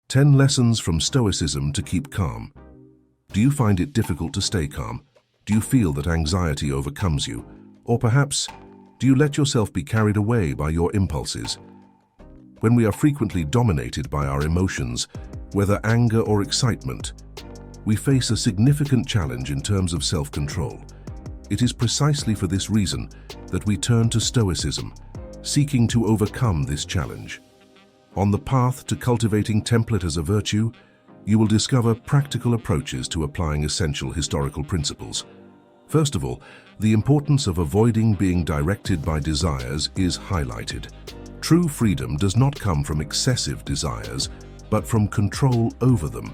10 Lessons from Stoicism to Keep Calm. Do you find it difficult to stay calm? Do you feel that anxiety overcomes you? Or perhaps, do you let yourself be carried away by your impulses? When we are frequently dominated by our emotions, whether anger or excitement, we face a significant challenge in terms of self-control. It is precisely for this reason that we turn to Stoicism, seeking to overcome this challenge. On the path to cultivating temperament as a virtue, you will discover practical approaches to applying essential historical principles. First of all, the importance of avoiding being directed by desires is highlighted. True freedom does not come from excessive desires, but from control over them.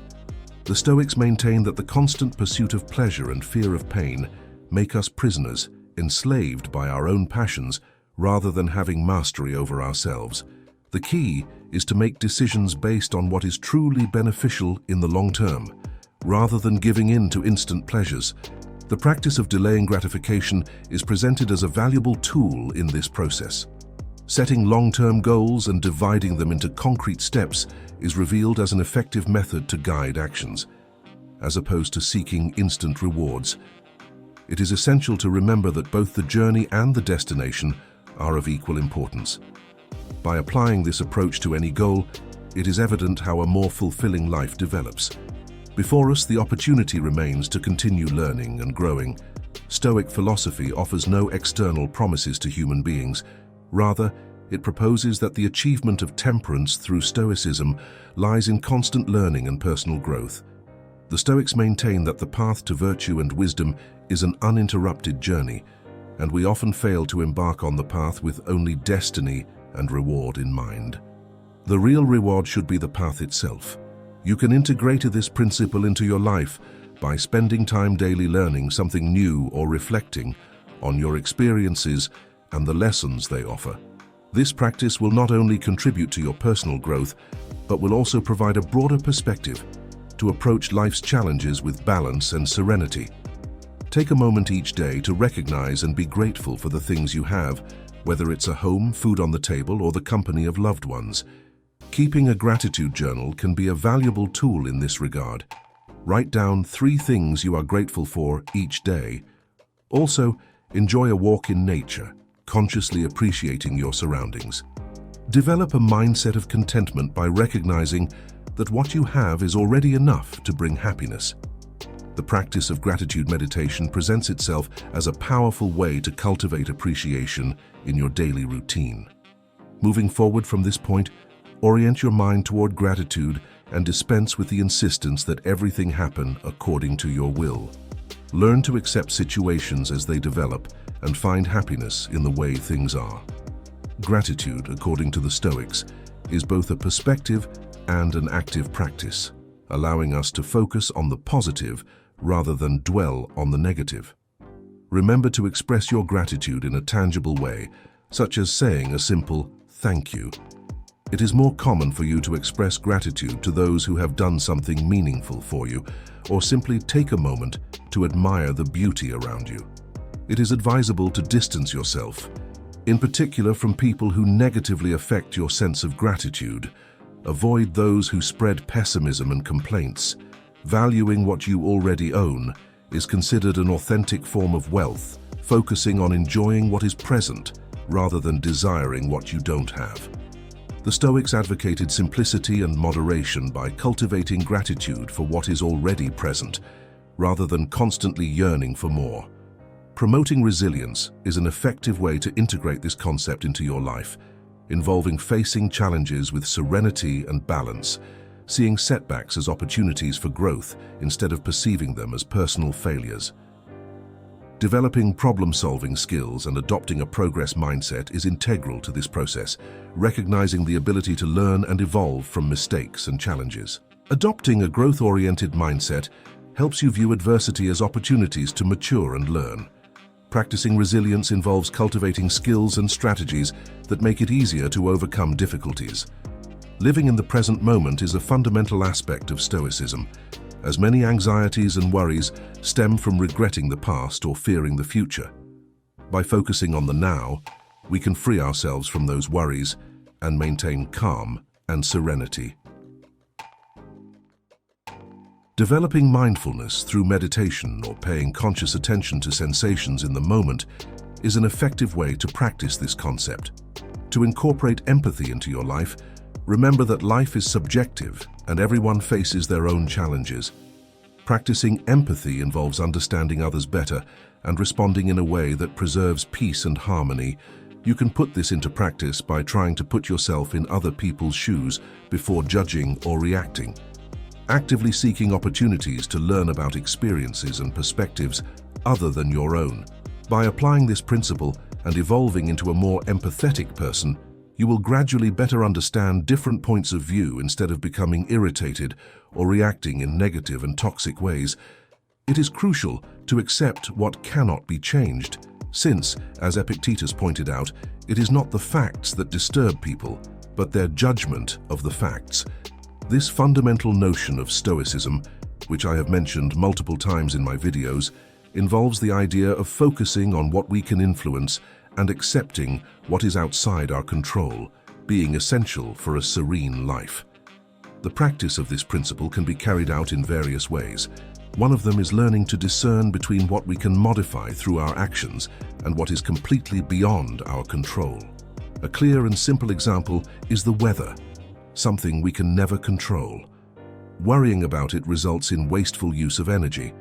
The Stoics maintain that the constant pursuit of pleasure and fear of pain make us prisoners, enslaved by our own passions, rather than having mastery over ourselves. The key is to make decisions based on what is truly beneficial in the long term, rather than giving in to instant pleasures. The practice of delaying gratification is presented as a valuable tool in this process. Setting long-term goals and dividing them into concrete steps is revealed as an effective method to guide actions, as opposed to seeking instant rewards. It is essential to remember that both the journey and the destination are of equal importance. By applying this approach to any goal, it is evident how a more fulfilling life develops. Before us, the opportunity remains to continue learning and growing. Stoic philosophy offers no external promises to human beings. Rather, it proposes that the achievement of temperance through Stoicism lies in constant learning and personal growth. The Stoics maintain that the path to virtue and wisdom is an uninterrupted journey, and we often fail to embark on the path with only destiny and reward in mind. The real reward should be the path itself. You can integrate this principle into your life by spending time daily learning something new or reflecting on your experiences and the lessons they offer. This practice will not only contribute to your personal growth, but will also provide a broader perspective to approach life's challenges with balance and serenity. Take a moment each day to recognize and be grateful for the things you have, whether it's a home, food on the table, or the company of loved ones. Keeping a gratitude journal can be a valuable tool in this regard. Write down 3 things you are grateful for each day. Also, enjoy a walk in nature, consciously appreciating your surroundings. Develop a mindset of contentment by recognizing that what you have is already enough to bring happiness. The practice of gratitude meditation presents itself as a powerful way to cultivate appreciation in your daily routine. Moving forward from this point, orient your mind toward gratitude and dispense with the insistence that everything happen according to your will. Learn to accept situations as they develop and find happiness in the way things are. Gratitude, according to the Stoics, is both a perspective and an active practice, allowing us to focus on the positive rather than dwell on the negative. Remember to express your gratitude in a tangible way, such as saying a simple "thank you." It is more common for you to express gratitude to those who have done something meaningful for you, or simply take a moment to admire the beauty around you. It is advisable to distance yourself, in particular from people who negatively affect your sense of gratitude. Avoid those who spread pessimism and complaints. Valuing what you already own is considered an authentic form of wealth, focusing on enjoying what is present rather than desiring what you don't have. The Stoics advocated simplicity and moderation by cultivating gratitude for what is already present, rather than constantly yearning for more. Promoting resilience is an effective way to integrate this concept into your life, involving facing challenges with serenity and balance, seeing setbacks as opportunities for growth instead of perceiving them as personal failures. Developing problem-solving skills and adopting a progress mindset is integral to this process, recognizing the ability to learn and evolve from mistakes and challenges. Adopting a growth-oriented mindset helps you view adversity as opportunities to mature and learn. Practicing resilience involves cultivating skills and strategies that make it easier to overcome difficulties. Living in the present moment is a fundamental aspect of Stoicism, as many anxieties and worries stem from regretting the past or fearing the future. By focusing on the now, we can free ourselves from those worries and maintain calm and serenity. Developing mindfulness through meditation or paying conscious attention to sensations in the moment is an effective way to practice this concept. To incorporate empathy into your life, remember that life is subjective and everyone faces their own challenges. Practicing empathy involves understanding others better and responding in a way that preserves peace and harmony. You can put this into practice by trying to put yourself in other people's shoes before judging or reacting. Actively seeking opportunities to learn about experiences and perspectives other than your own. By applying this principle and evolving into a more empathetic person, you will gradually better understand different points of view instead of becoming irritated or reacting in negative and toxic ways. It is crucial to accept what cannot be changed, since, as Epictetus pointed out, it is not the facts that disturb people, but their judgment of the facts. This fundamental notion of Stoicism, which I have mentioned multiple times in my videos, involves the idea of focusing on what we can influence and accepting what is outside our control, being essential for a serene life. The practice of this principle can be carried out in various ways. One of them is learning to discern between what we can modify through our actions and what is completely beyond our control. A clear and simple example is the weather, something we can never control. Worrying about it results in wasteful use of energy.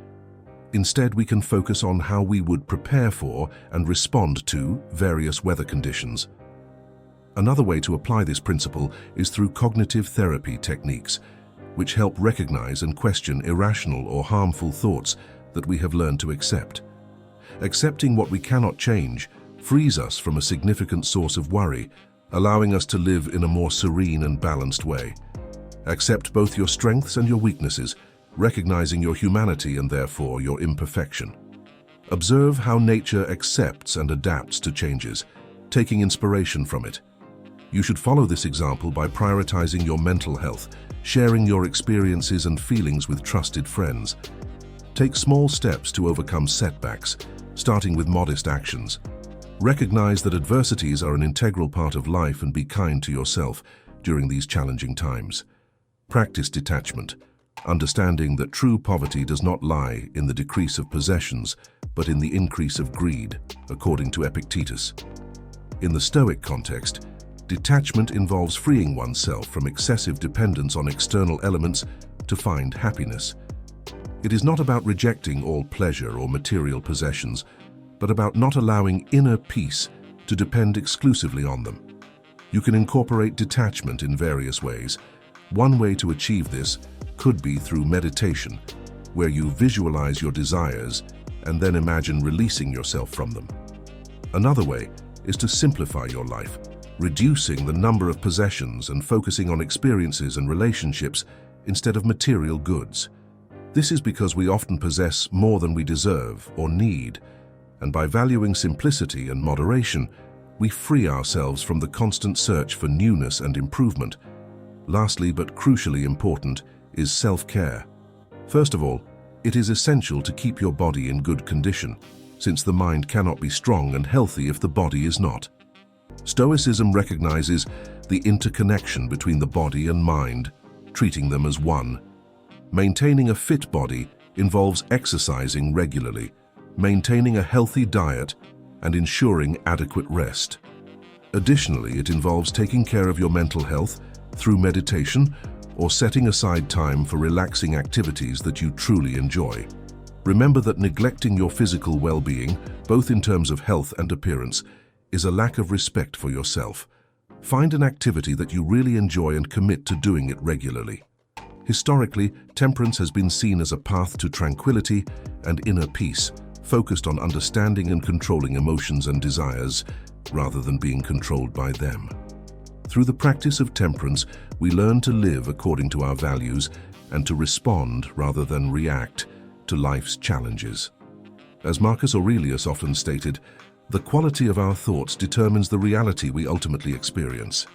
Instead, we can focus on how we would prepare for and respond to various weather conditions. Another way to apply this principle is through cognitive therapy techniques, which help recognize and question irrational or harmful thoughts that we have learned to accept. Accepting what we cannot change frees us from a significant source of worry, allowing us to live in a more serene and balanced way. Accept both your strengths and your weaknesses, recognizing your humanity and therefore your imperfection. Observe how nature accepts and adapts to changes, taking inspiration from it. You should follow this example by prioritizing your mental health, sharing your experiences and feelings with trusted friends. Take small steps to overcome setbacks, starting with modest actions. Recognize that adversities are an integral part of life and be kind to yourself during these challenging times. Practice detachment, understanding that true poverty does not lie in the decrease of possessions, but in the increase of greed, according to Epictetus. In the Stoic context, detachment involves freeing oneself from excessive dependence on external elements to find happiness. It is not about rejecting all pleasure or material possessions, but about not allowing inner peace to depend exclusively on them. You can incorporate detachment in various ways. One way to achieve this could be through meditation, where you visualize your desires and then imagine releasing yourself from them. Another way is to simplify your life, reducing the number of possessions and focusing on experiences and relationships instead of material goods. This is because we often possess more than we deserve or need, and by valuing simplicity and moderation, we free ourselves from the constant search for newness and improvement. Lastly, but crucially important, is self-care. First of all, it is essential to keep your body in good condition, since the mind cannot be strong and healthy if the body is not. Stoicism recognizes the interconnection between the body and mind, treating them as one. Maintaining a fit body involves exercising regularly, maintaining a healthy diet, and ensuring adequate rest. Additionally, it involves taking care of your mental health through meditation or setting aside time for relaxing activities that you truly enjoy. Remember that neglecting your physical well-being, both in terms of health and appearance, is a lack of respect for yourself. Find an activity that you really enjoy and commit to doing it regularly. Historically, temperance has been seen as a path to tranquility and inner peace, focused on understanding and controlling emotions and desires, rather than being controlled by them. Through the practice of temperance, we learn to live according to our values and to respond rather than react to life's challenges. As Marcus Aurelius often stated, the quality of our thoughts determines the reality we ultimately experience.